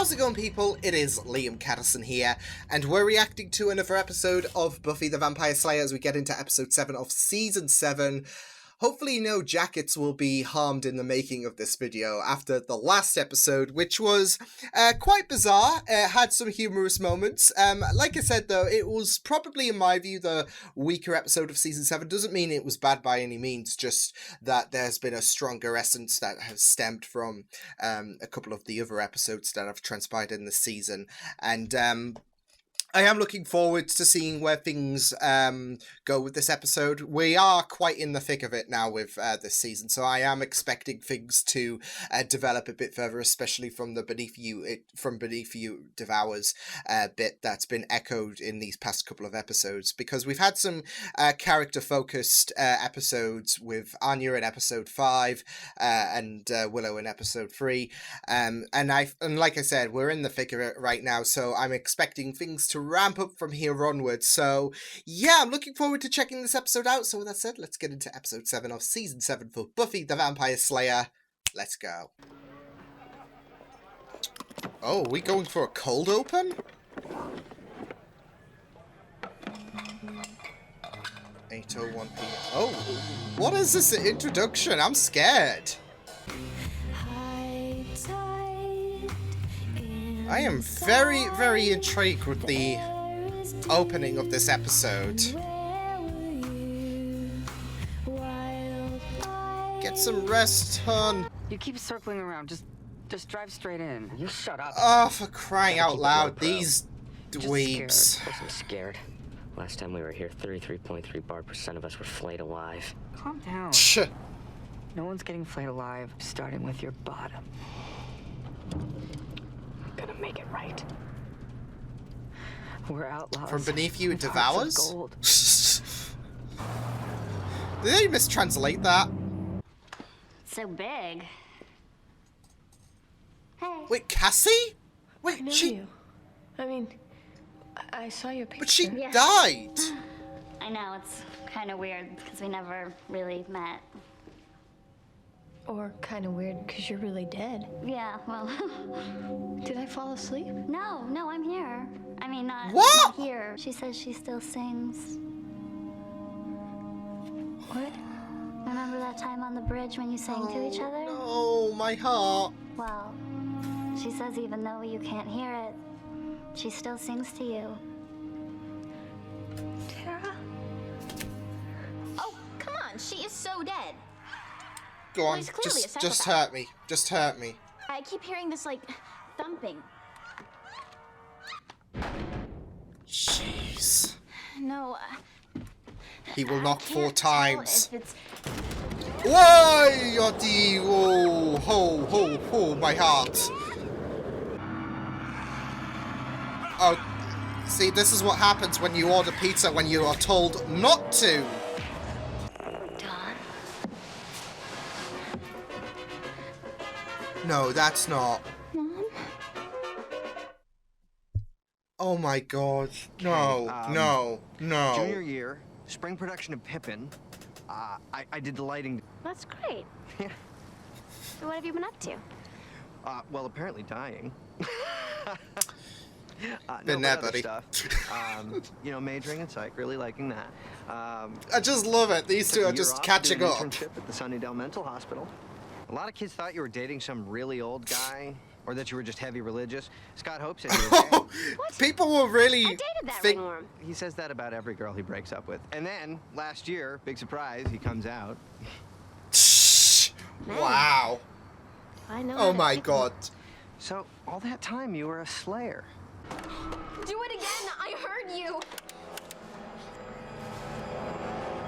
How's it going, people? It is Liam Caddison here, and we're reacting to another episode of Buffy the Vampire Slayer as we get into episode 7 of season 7. Hopefully no jackets will be harmed in the making of this video after the last episode, which was quite bizarre. It had some humorous moments. Like I said, though, it was probably, in my view, the weaker episode of season 7. Doesn't mean it was bad by any means, just that there's been a stronger essence that has stemmed from a couple of the other episodes that have transpired in this season. And I am looking forward to seeing where things go with this episode. We are quite in the thick of it now with this season, so I am expecting things to develop a bit further, especially from the Beneath You Devours bit that's been echoed in these past couple of episodes, because we've had some character-focused episodes with Anya in episode 5 and Willow in episode 3, and like I said, we're in the thick of it right now, so I'm expecting things to ramp up from here onwards. So yeah, I'm looking forward to checking this episode out. So with that said, let's get into episode 7 of season 7 for Buffy the Vampire Slayer. Let's go. Oh, are we going for a cold open? 8:01 p.m. Oh, what is this introduction? I'm scared. I am very, very intrigued with the opening of this episode. Get some rest, hon. You keep circling around. Just drive straight in. You shut up. Oh, for crying out loud, these dweebs. I'm scared. Last time we were here, 33.3% of us were flayed alive. Calm down. No one's getting flayed alive, starting with your bottom. Gonna make it right. We're outlaws. From Beneath You with Devours? hearts of gold. Did they mistranslate that? So big. Hey. Wait, Cassie? Wait, I know she... you. I mean, I saw your picture. But she Yeah. died! I know, it's kind of weird because we never really met. Or kind of weird because you're really dead. Yeah, well, Did I fall asleep? no, I'm here. I mean, not What? here. She says she still sings. What? Remember that time on the bridge when you sang to each other? Oh, my heart. Well, she says even though you can't hear it, she still sings to you. Tara? Oh, come on. She is so dead. Go on, he's clearly a just psychopath. hurt me. Just hurt me. I keep hearing this, like, thumping. Jeez. No, He will knock I 4 can't tell times. if it's... Why, Yodi? Oh, ho, my heart. Oh, see, this is what happens when you order pizza when you are told not to. Dawn? No, that's not. Mom? Oh my god. No, no. Junior year, spring production of Pippin. I did the lighting. That's great. Yeah. So what have you been up to? Well, apparently dying. Been but there, other buddy. Stuff. Majoring in psych, really liking that. I just love it. These two took a are year just off to catching do an up. internship at the Sunnydale Mental Hospital. A lot of kids thought you were dating some really old guy, or that you were just heavy religious. Scott Hope said you were gay. People will really I dated that think... ringworm. He says that about every girl he breaks up with. And then, last year, big surprise, he comes out. Shh. Wow. I know. Oh my god. So, all that time, you were a slayer. Do it again. I heard you.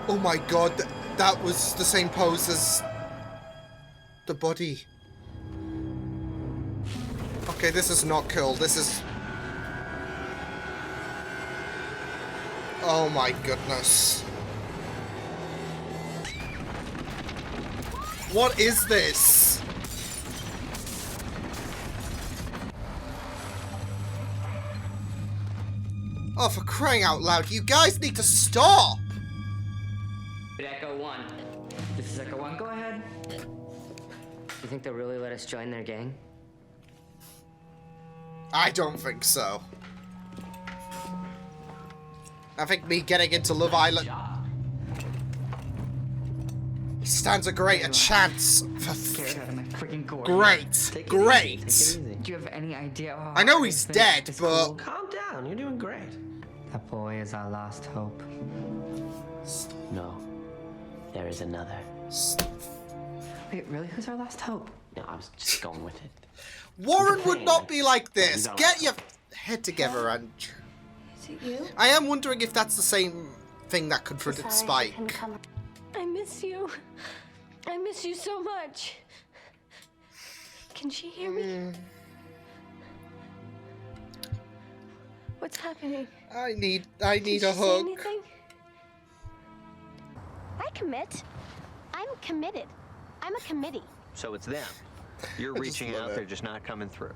Oh my god, that was the same pose as the body. Okay, this is not cool. This is... Oh my goodness. What is this? Oh, for crying out loud, you guys need to stop! Echo 1. This is Echo 1. Go ahead. You think they'll really let us join their gang? I don't think so. I think me getting into Love Island stands a greater chance for Scared out of my freaking gourd. great. Do you have any idea how I know hard he's it's been dead, at this but school? Calm down, you're doing great. That boy is our last hope. No, there is another. Wait, really? Who's our last hope? No, I was just going with it. Warren would not be like this. No. Get your head together, Andrew. Is it you? I am wondering if that's the same thing that confronted Sorry she Spike. couldn't come. I miss you. I miss you so much. Can she hear me? What's happening? I need Did a she say hug. anything? I commit. I'm committed. I'm a committee. So it's them. You're I just reaching love out, it. they're just not coming through.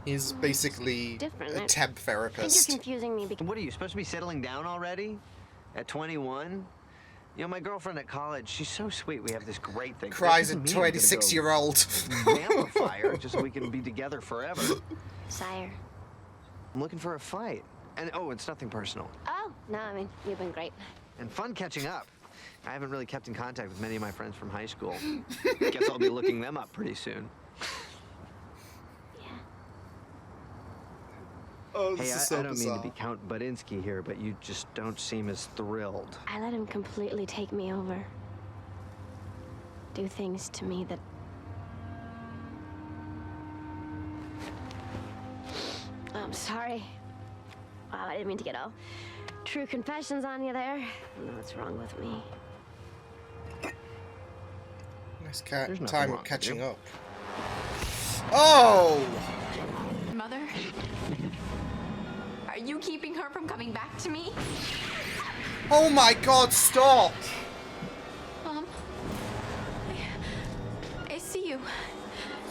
He's basically different. a temp I think therapist. you're confusing me because What are you, supposed to be settling down already? At 21? You know, my girlfriend at college, she's so sweet. We have this great thing. Cries That a doesn't mean I'm gonna go 26-year-old. Vampire her just so we can be together forever. Sire. I'm looking for a fight. And oh, it's nothing personal. Oh, no, I mean, you've been great. And fun catching up. I haven't really kept in contact with many of my friends from high school. Guess I'll be looking them up pretty soon. Yeah. Oh, Hey, this I, is so I don't mean bizarre. to be Count Badinsky here, but you just don't seem as thrilled. I let him completely take me over. Do things to me that... I'm sorry. Wow, I didn't mean to get all true confessions on you there. I don't know what's wrong with me. Nice There's nothing time wrong of with catching you. up. Oh! Mother? Are you keeping her from coming back to me? Oh my god, stop! Mom? I see you.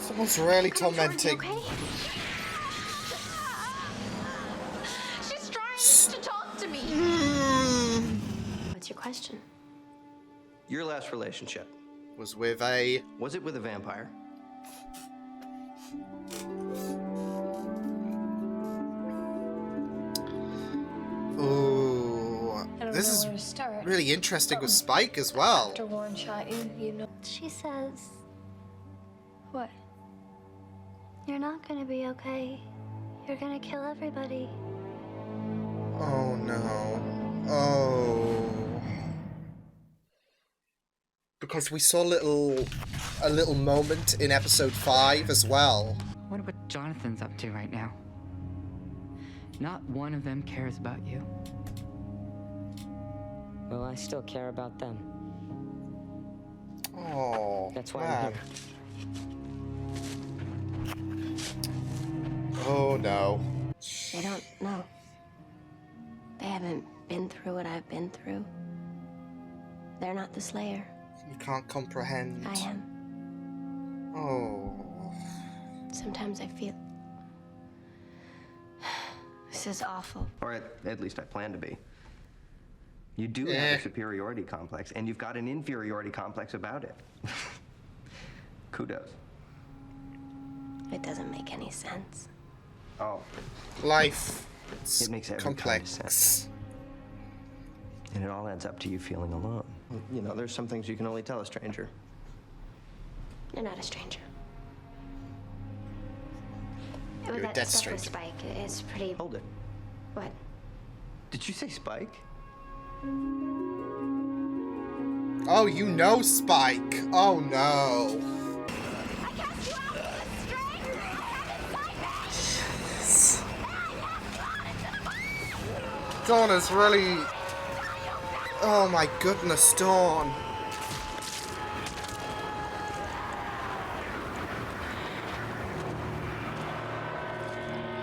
Someone's really Come on, Jordan, you tormenting. okay? She's trying to talk to me. What's your question? Your last relationship, Was with a... was it with a vampire? Ooh. I don't This know is where to start. really interesting with Spike as well. After Warren shot you, you know. She says, What? you're not gonna be okay. You're gonna kill everybody. Oh no. Oh. Because we saw a little moment in episode 5 as well. I wonder what Jonathan's up to right now. Not one of them cares about you. Well, I still care about them. Oh. That's why man. I'm here. Oh no. They don't know. They haven't been through what I've been through. They're not the Slayer. You can't comprehend. I am. Oh. Sometimes I feel... This is awful. Or at least I plan to be. You do Eh. have a superiority complex, and you've got an inferiority complex about it. Kudos. It doesn't make any sense. Oh, Life. It's It makes every complex. kind of sense. And it all adds up to you feeling alone. You know, there's some things you can only tell a stranger. You're not a stranger. You're a That dead stuff with stranger. Spike is pretty... Hold it. What? Did you say Spike? Oh, you know Spike. Oh no. I cast you out with a string! Dawn is really... Oh my goodness, Dawn.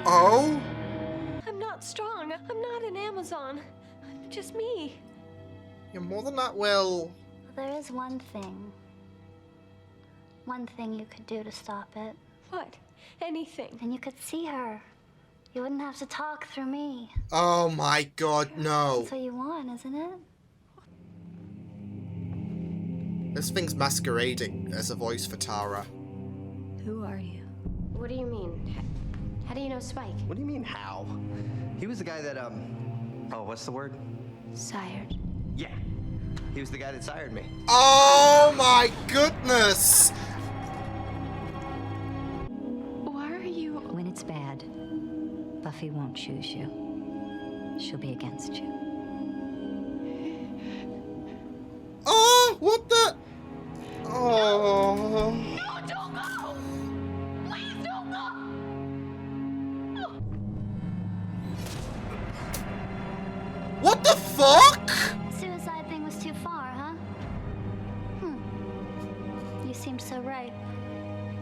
Oh? I'm not strong. I'm not an Amazon. I'm just me. You're more than that, Will. There is one thing. One thing you could do to stop it. What? Anything. And you could see her. You wouldn't have to talk through me. Oh my god, no. That's what you want, isn't it? This thing's masquerading as a voice for Tara. Who are you? What do you mean? How do you know Spike? What do you mean, how? He was the guy that, oh, what's the word? Sired. Yeah. He was the guy that sired me. Oh my goodness! Why are you... When it's bad, Buffy won't choose you. She'll be against you. Oh, what the? Oh. No, don't go! Please don't go! What the fuck? Suicide thing was too far, huh? You seem so right.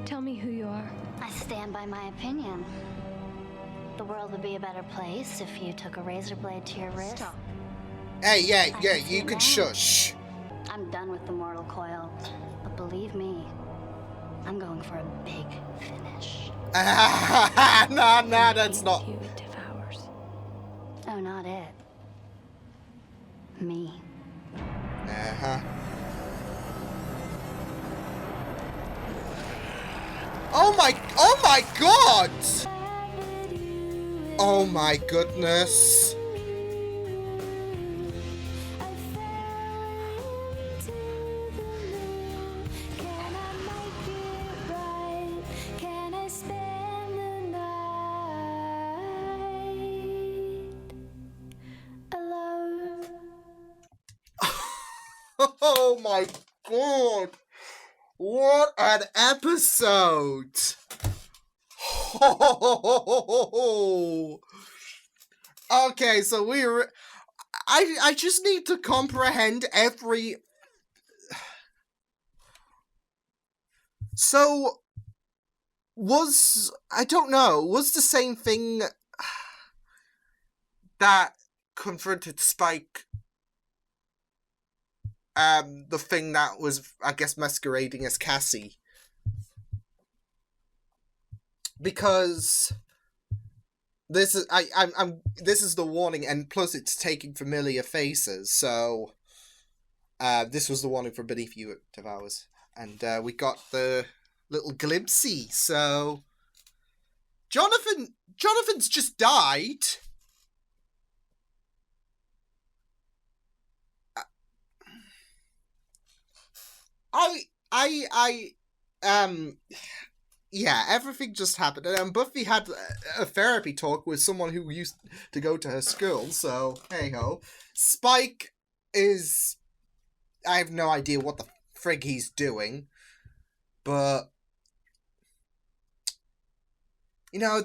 Tell me who you are. I stand by my opinion. The world would be a better place if you took a razor blade to your wrist. Stop. Hey, yeah, I yeah, can see you it can now. shush. I'm done with the mortal coil. But believe me, I'm going for a big finish. Nah, that's not. Who it devours. Oh, not it. Me. Uh-huh. Oh my god! Oh my goodness. Oh my god! What an episode! Okay, so I just need to comprehend every. So I don't know, was the same thing that confronted Spike the thing that was, I guess, masquerading as Cassie? Because this is this is the warning, and plus it's taking familiar faces, so this was the warning for Beneath You It Devours. And we got the little glimpsey, so Jonathan's just died. Yeah, everything just happened. And Buffy had a therapy talk with someone who used to go to her school, so hey ho. Spike is, I have no idea what the frig he's doing, but you know,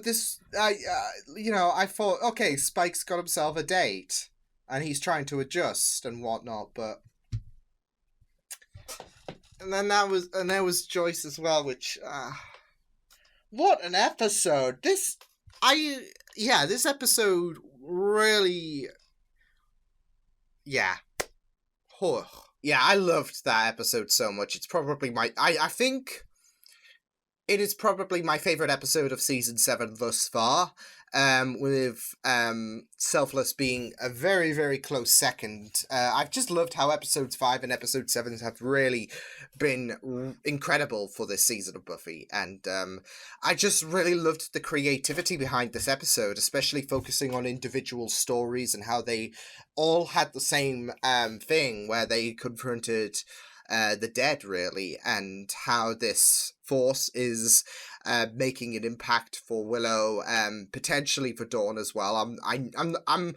I thought, okay, Spike's got himself a date, and he's trying to adjust and whatnot, but and then there was Joyce as well, which what an episode! This episode really, yeah. Oh. Yeah, I loved that episode so much. It's probably I think it is probably my favourite episode of season 7 thus far, with Selfless being a very, very close second. I've just loved how episodes 5 and episode 7 have really been incredible for this season of Buffy, and I just really loved the creativity behind this episode, especially focusing on individual stories and how they all had the same thing where they confronted the dead, really, and how this force is making an impact for Willow, potentially for Dawn as well. I'm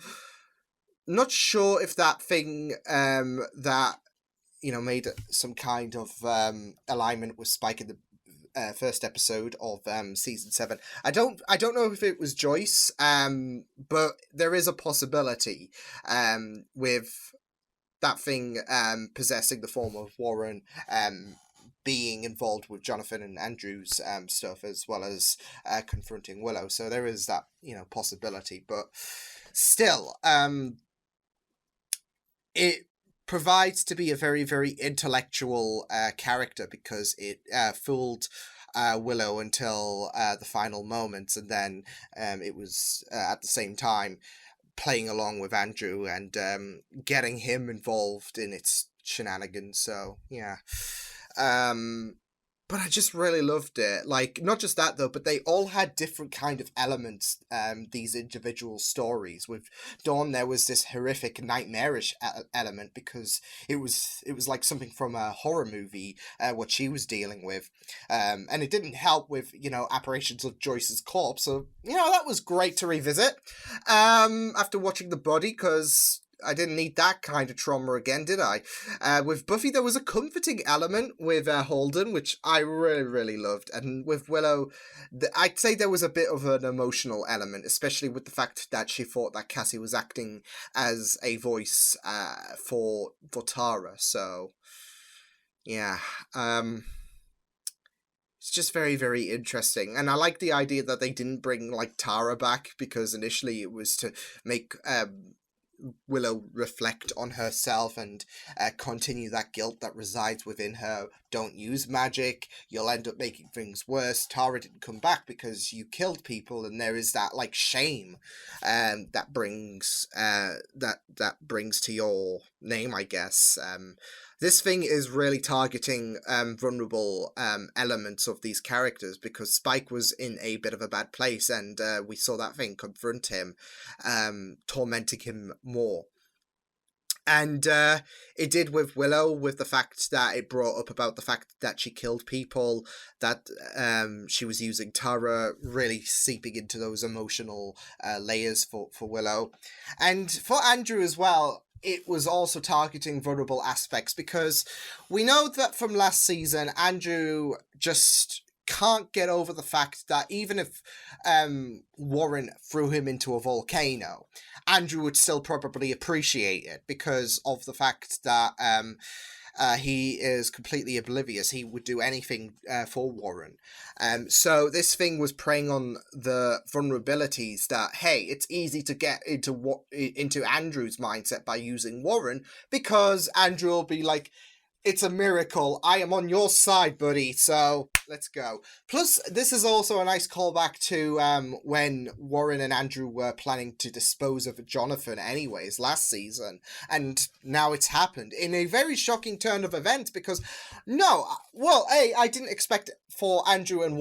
not sure if that thing that made some kind of alignment with Spike in the first episode of season 7. I don't know if it was Joyce, but there is a possibility with that thing possessing the form of Warren, being involved with Jonathan and Andrew's stuff, as well as confronting Willow. So there is that possibility, but still, it provides to be a very, very intellectual character, because it fooled Willow until the final moments, and then it was at the same time playing along with Andrew and getting him involved in its shenanigans. So yeah, but I just really loved it. Like, not just that though, but they all had different kind of elements, these individual stories. With Dawn, there was this horrific, nightmarish element, because it was like something from a horror movie, what she was dealing with. And it didn't help with, apparitions of Joyce's corpse. So, that was great to revisit, after watching The Body, because I didn't need that kind of trauma again, did I? With Buffy, there was a comforting element with Holden, which I really, really loved. And with Willow, I'd say there was a bit of an emotional element, especially with the fact that she thought that Cassie was acting as a voice for Tara. So, yeah. It's just very, very interesting. And I like the idea that they didn't bring, like, Tara back, because initially it was to make Willow reflect on herself and continue that guilt that resides within her. Don't use magic, you'll end up making things worse. Tara didn't come back because you killed people, and there is that, like, shame that brings to your name, I guess. This thing is really targeting vulnerable elements of these characters, because Spike was in a bit of a bad place, and we saw that thing confront him, tormenting him more. And it did with Willow, with the fact that it brought up about the fact that she killed people, that she was using Tara, really seeping into those emotional layers for Willow. And for Andrew as well, it was also targeting vulnerable aspects, because we know that from last season, Andrew just can't get over the fact that even if Warren threw him into a volcano, Andrew would still probably appreciate it, because of the fact that he is completely oblivious. He would do anything for Warren. So this thing was preying on the vulnerabilities that, hey, it's easy to get into Andrew's mindset by using Warren, because Andrew will be like, it's a miracle, I am on your side, buddy, so let's go. Plus, this is also a nice callback to when Warren and Andrew were planning to dispose of Jonathan anyways last season, and now it's happened in a very shocking turn of events, because I didn't expect for Andrew and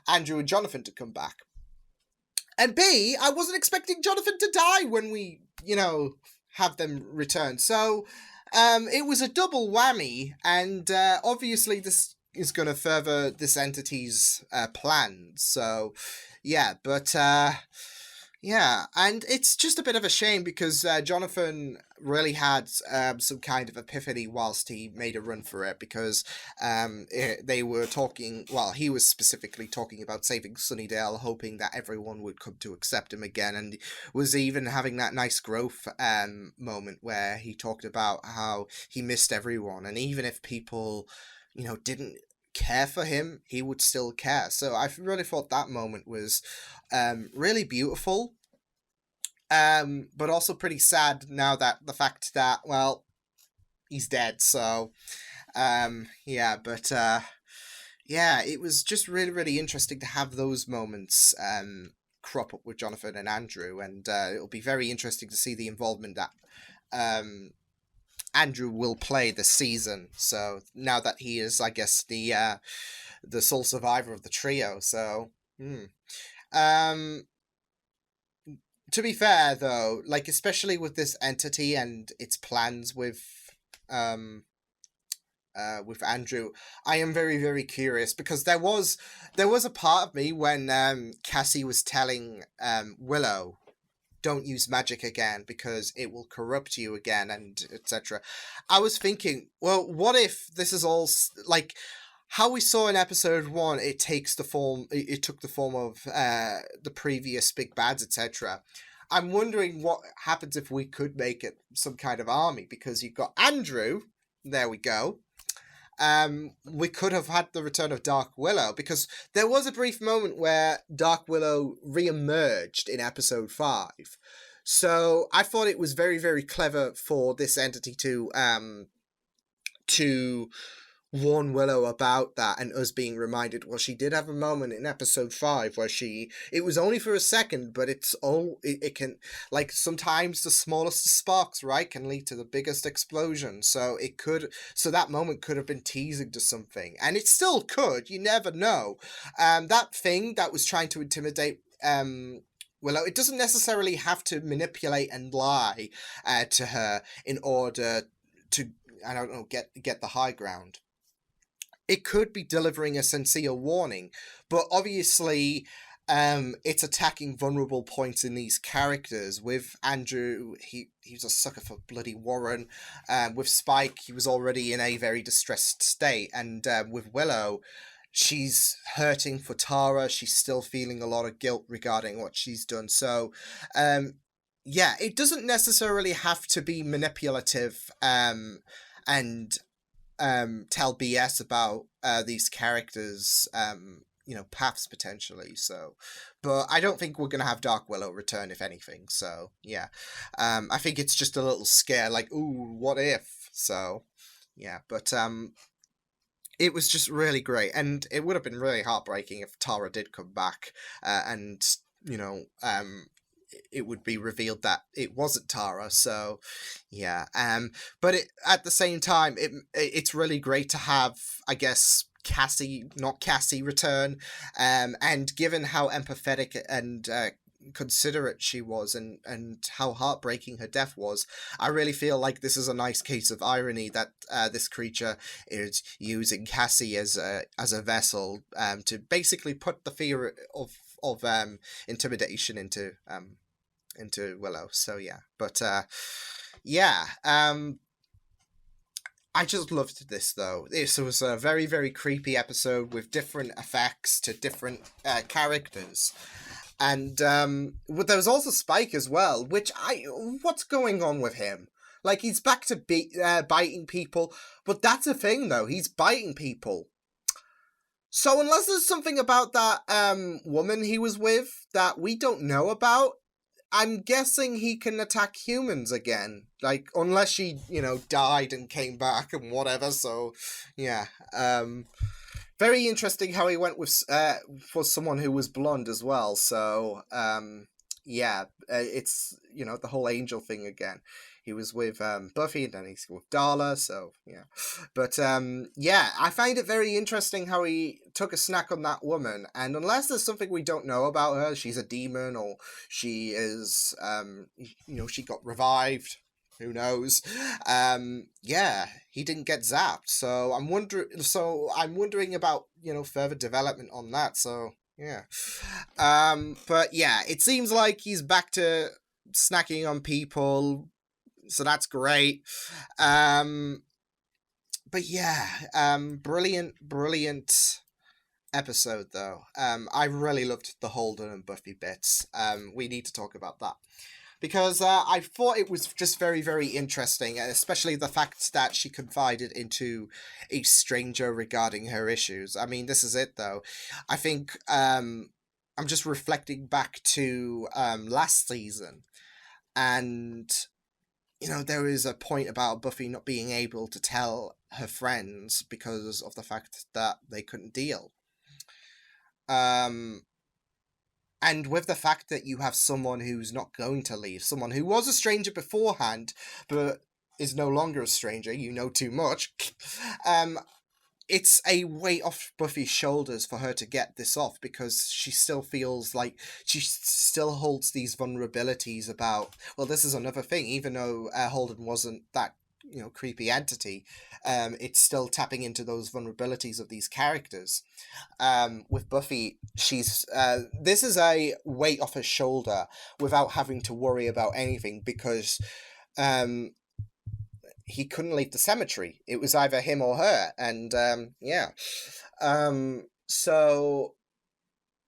Andrew and Jonathan to come back. And B, I wasn't expecting Jonathan to die when we, have them return. So it was a double whammy, and obviously this is going to further this entity's plans. So, yeah, but yeah, and it's just a bit of a shame, because Jonathan really had some kind of epiphany whilst he made a run for it, because they were talking, well, he was specifically talking about saving Sunnydale, hoping that everyone would come to accept him again, and was even having that nice growth moment where he talked about how he missed everyone, and even if people, didn't care for him, he would still care. So I really thought that moment was really beautiful, but also pretty sad now, that the fact that, well, he's dead. So yeah, but yeah, it was just really, really interesting to have those moments crop up with Jonathan and Andrew, and it'll be very interesting to see the involvement that Andrew will play this season. So now that he is, I guess, the sole survivor of the trio. So, to be fair though, like, especially with this entity and its plans with Andrew, I am very, very curious, because there was a part of me when Cassie was telling Willow, don't use magic again because it will corrupt you again, and etc. I was thinking, well, what if this is all like how we saw in episode 1? It took the form of the previous big bads, etc. I'm wondering what happens if we could make it some kind of army, because you've got Andrew. There we go. We could have had the return of Dark Willow, because there was a brief moment where Dark Willow re-emerged in episode 5. So I thought it was very, very clever for this entity to warn Willow about that, and us being reminded, well, she did have a moment in episode 5 where it was only for a second, but it can, like, sometimes the smallest sparks, right, can lead to the biggest explosion. So that moment could have been teasing to something, and it still could, you never know. That thing that was trying to intimidate Willow, it doesn't necessarily have to manipulate and lie to her in order to, I don't know, get the high ground. It could be delivering a sincere warning, but obviously it's attacking vulnerable points in these characters. With Andrew, he's a sucker for bloody Warren. With Spike, he was already in a very distressed state, and with Willow, she's hurting for Tara. She's still feeling a lot of guilt regarding what she's done. So yeah, it doesn't necessarily have to be manipulative and tell BS about these characters, paths potentially. So, but I don't think we're gonna have Dark Willow return, if anything. So yeah, I think it's just a little scare, like, ooh, what if? So yeah, but it was just really great, and it would have been really heartbreaking if Tara did come back, and it would be revealed that it wasn't Tara. So yeah, but at the same time, it's really great to have, I guess, not Cassie return, and given how empathetic and considerate she was, and how heartbreaking her death was, I really feel like this is a nice case of irony that this creature is using Cassie as a vessel to basically put the fear of intimidation into Willow. So yeah, but yeah, I just loved this, though. This was a very, very creepy episode with different effects to different characters. And there was also Spike as well, what's going on with him? Like, he's back to biting people, but that's a thing, though. He's biting people. So unless there's something about that woman he was with that we don't know about, I'm guessing he can attack humans again. Like, unless she, died and came back and whatever. So, yeah. Very interesting how he went with for someone who was blonde as well. So, yeah, it's, the whole angel thing again. He was with Buffy, and then he's with Darla, so yeah. But yeah, I find it very interesting how he took a snack on that woman, and unless there's something we don't know about her, she's a demon, or she is, she got revived, who knows? Yeah, he didn't get zapped, so I'm wondering about, further development on that, so yeah. But yeah, it seems like he's back to snacking on people, so that's great. But yeah, brilliant episode, though. I really loved the Holden and Buffy bits. We need to talk about that, because I thought it was just very, very interesting, especially the fact that she confided into a stranger regarding her issues. I mean, this is it, though. I think I'm just reflecting back to last season, and there is a point about Buffy not being able to tell her friends because of the fact that they couldn't deal. And with the fact that you have someone who's not going to leave, someone who was a stranger beforehand, but is no longer a stranger, too much, it's a weight off Buffy's shoulders for her to get this off, because she still feels like she still holds these vulnerabilities about, well, this is another thing, even though Holden wasn't that, creepy entity, it's still tapping into those vulnerabilities of these characters. With Buffy, this is a weight off her shoulder without having to worry about anything, because he couldn't leave the cemetery. It was either him or her, and yeah. So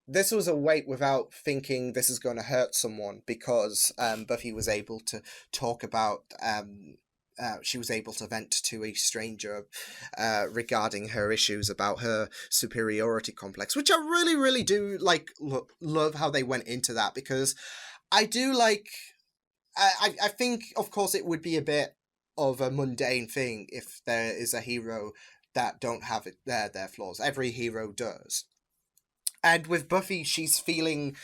this was a weight without thinking this is going to hurt someone, because Buffy was able to talk about, she was able to vent to a stranger regarding her issues about her superiority complex, which I really, really do love how they went into that, because I do I think, of course, it would be a bit of a mundane thing if there is a hero that don't have their flaws. Every hero does. And with Buffy, she is feeling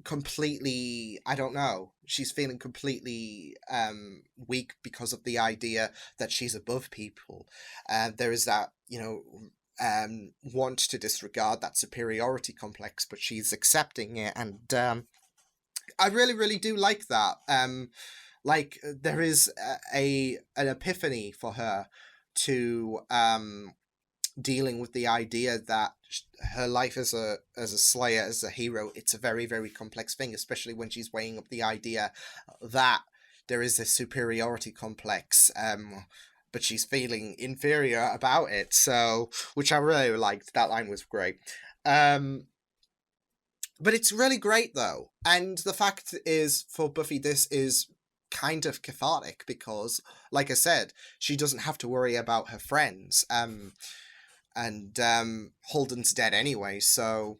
completely, I don't know, she's feeling completely weak because of the idea that she's above people. There is that, want to disregard that superiority complex, but she's accepting it, and I really, really do like that. Like, there is an epiphany for her to dealing with the idea that her life as a slayer, as a hero, it's a very, very complex thing, especially when she's weighing up the idea that there is a superiority complex, but she's feeling inferior about it. So, which I really liked. That line was great. But it's really great though, and the fact is, for Buffy, this is kind of cathartic because, like I said, she doesn't have to worry about her friends. And Holden's dead anyway, so...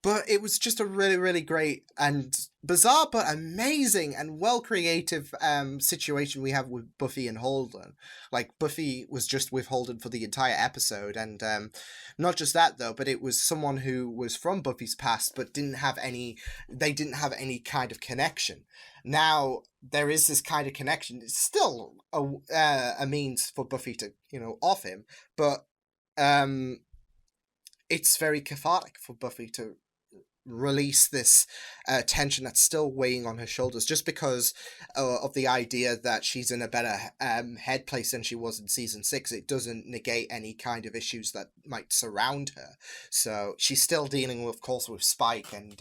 But it was just a really, really great and bizarre but amazing and well-creative situation we have with Buffy and Holden. Like, Buffy was just with Holden for the entire episode, and not just that, though, but it was someone who was from Buffy's past but didn't have any kind of connection. Now, there is this kind of connection. It's still a means for Buffy to, off him, but it's very cathartic for Buffy to release this tension that's still weighing on her shoulders, just because of the idea that she's in a better head place than she was in season 6. It doesn't negate any kind of issues that might surround her. So she's still dealing, of course, with Spike, and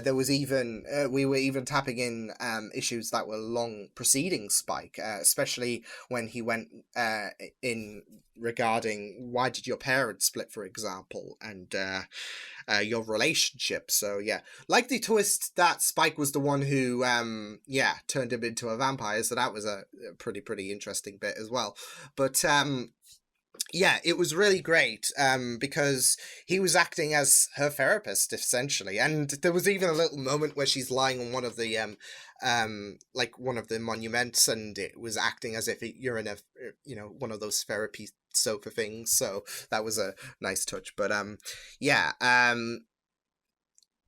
there was even we were even tapping in issues that were long preceding Spike, especially when he went in regarding why did your parents split, for example, and your relationship. So yeah, like the twist that Spike was the one who turned him into a vampire, so that was a pretty interesting bit as well. But yeah, it was really great because he was acting as her therapist, essentially. And there was even a little moment where she's lying on one of the one of the monuments, and it was acting as if you're in a one of those therapy sofa things. So that was a nice touch. But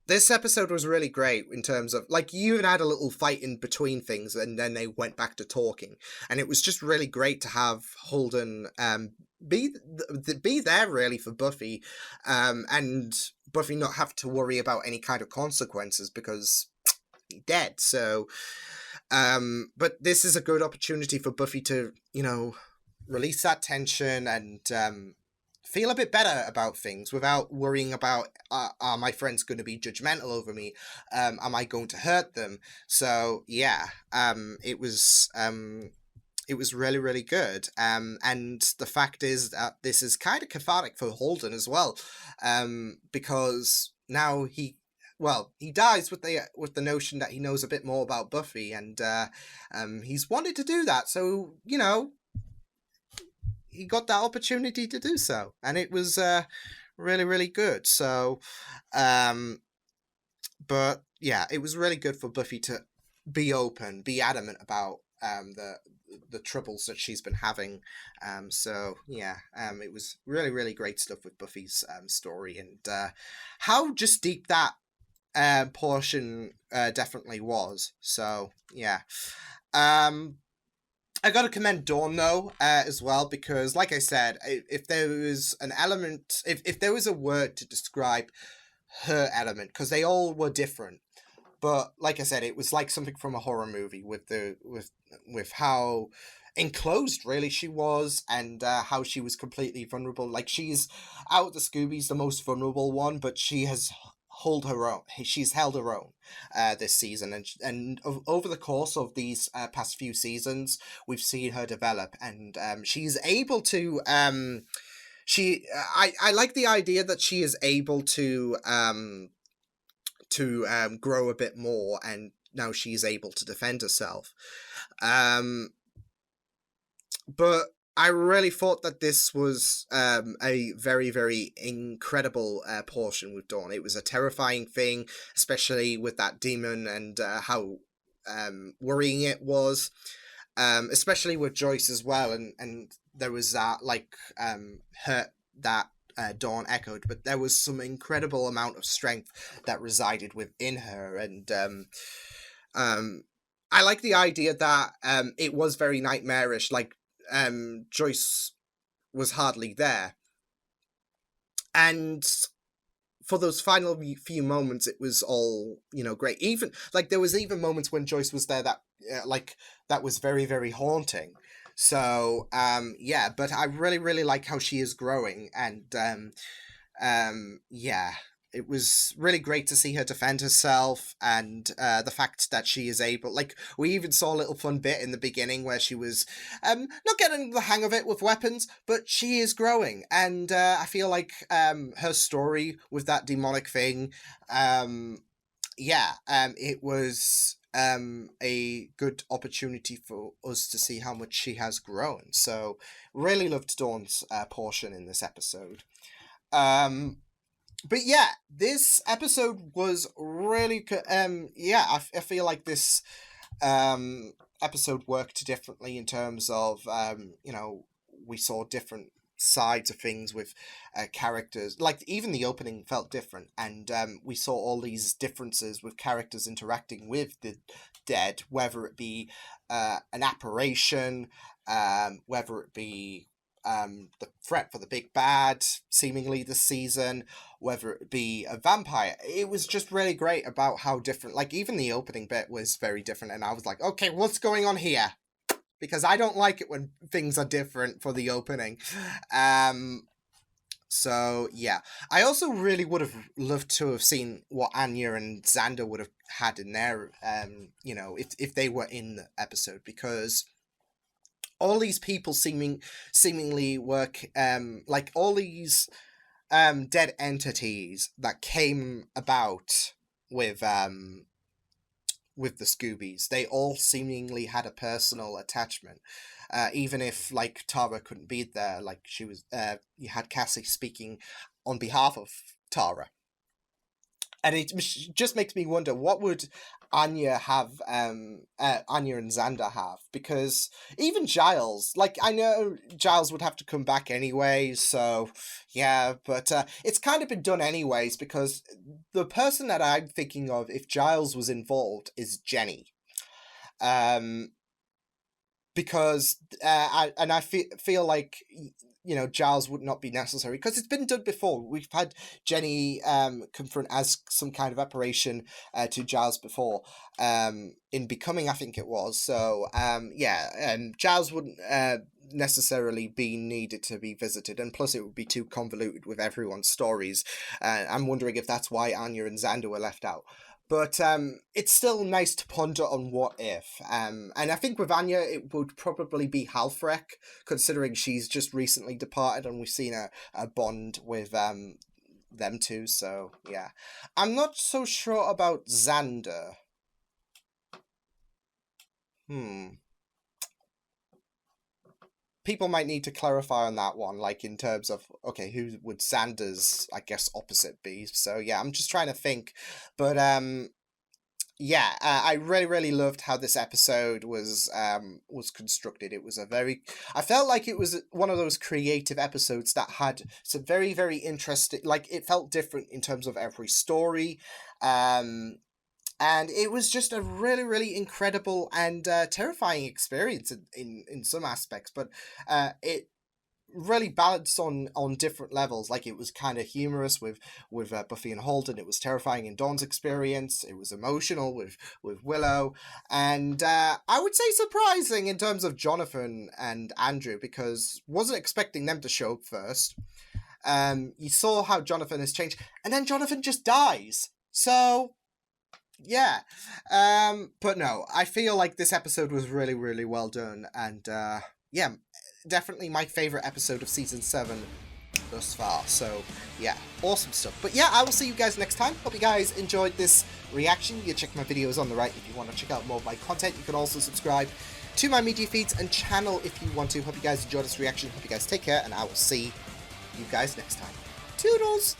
this episode was really great in terms of, like, you even had a little fight in between things, and then they went back to talking, and it was just really great to have Holden be there really for Buffy, and Buffy not have to worry about any kind of consequences because he's dead. So, but this is a good opportunity for Buffy to, release that tension and feel a bit better about things without worrying about, are my friends going to be judgmental over me? Am I going to hurt them? So yeah, it was really, really good. And the fact is that this is kind of cathartic for Holden as well, because now he dies with the notion that he knows a bit more about Buffy, and he's wanted to do that. So, he got that opportunity to do so, and it was really, really good. So, but yeah, it was really good for Buffy to be open, be adamant about the troubles that she's been having. So yeah, it was really, really great stuff with Buffy's story, and how just deep that portion definitely was. So yeah. I gotta commend Dawn though, as well, because like I said, if there was an element, if there was a word to describe her element, because they all were different, but like I said, it was like something from a horror movie with how enclosed really she was, and how she was completely vulnerable. Like, she's out of the Scoobies the most vulnerable one, but she has she's held her own this season, and over the course of these past few seasons, we've seen her develop, and she's able to I like the idea that she is able to grow a bit more, and now she's able to defend herself. But I really thought that this was a very, very incredible portion with Dawn. It was a terrifying thing, especially with that demon and how worrying it was. especially with Joyce as well, and there was that hurt that Dawn echoed, but there was some incredible amount of strength that resided within her, and I like the idea that it was very nightmarish, like Joyce was hardly there, and for those final few moments, it was all, great. Even like there was even moments when Joyce was there that that was very, very haunting. So yeah, but I really, really like how she is growing, and yeah, it was really great to see her defend herself, and the fact that she is able, like, we even saw a little fun bit in the beginning where she was not getting the hang of it with weapons, but she is growing, and I feel like her story with that demonic thing, it was a good opportunity for us to see how much she has grown. So really loved Dawn's portion in this episode. But yeah, this episode was really I feel like this episode worked differently in terms of we saw different sides of things with characters. Like, even the opening felt different, and we saw all these differences with characters interacting with the dead, whether it be an apparition, whether it be the threat for the big bad seemingly this season, whether it be a vampire. It was just really great about how different, like, even the opening bit was very different, and I was like, okay, what's going on here? Because I don't like it when things are different for the opening. So yeah, I also really would have loved to have seen what Anya and Xander would have had in there, if they were in the episode, because all these people seemingly work, like all these dead entities that came about with the Scoobies, they all seemingly had a personal attachment. Even if, like, Tara couldn't be there, like, she was, you had Cassie speaking on behalf of Tara. And it just makes me wonder, what would Anya have, Anya and Xander have? Because even Giles, like, I know Giles would have to come back anyway, so yeah, but it's kind of been done anyways, because the person that I'm thinking of, if Giles was involved, is Jenny. Because I feel like, Giles would not be necessary, because it's been done before. We've had Jenny confront as some kind of apparition to Giles before, in Becoming, I think it was. So Giles wouldn't necessarily be needed to be visited, and plus it would be too convoluted with everyone's stories. I'm wondering if that's why Anya and Xander were left out. But it's still nice to ponder on what if. And I think with Anya, it would probably be Halfrek, considering she's just recently departed and we've seen a bond with them two. So, yeah. I'm not so sure about Xander. People might need to clarify on that one, like, in terms of, okay, who would Xander's, I guess, opposite be? So, yeah, I'm just trying to think. But, I really, really loved how this episode was constructed. It was I felt like it was one of those creative episodes that had some very, very interesting, like, it felt different in terms of every story. And it was just a really, really incredible and terrifying experience in some aspects. But it really balanced on different levels. Like, it was kind of humorous with Buffy and Holden. It was terrifying in Dawn's experience. It was emotional with Willow. And I would say surprising in terms of Jonathan and Andrew, because wasn't expecting them to show up first. You saw how Jonathan has changed. And then Jonathan just dies. So... yeah, but no, I feel like this episode was really, really well done, and definitely my favorite episode of season 7 thus far. So yeah, awesome stuff. But yeah, I will see you guys next time. Hope you guys enjoyed this reaction. You can check my videos on the right if you want to check out more of my content. You can also subscribe to my media feeds and channel if you want to. Hope you guys enjoyed this reaction. Hope you guys take care, and I will see you guys next time. Toodles!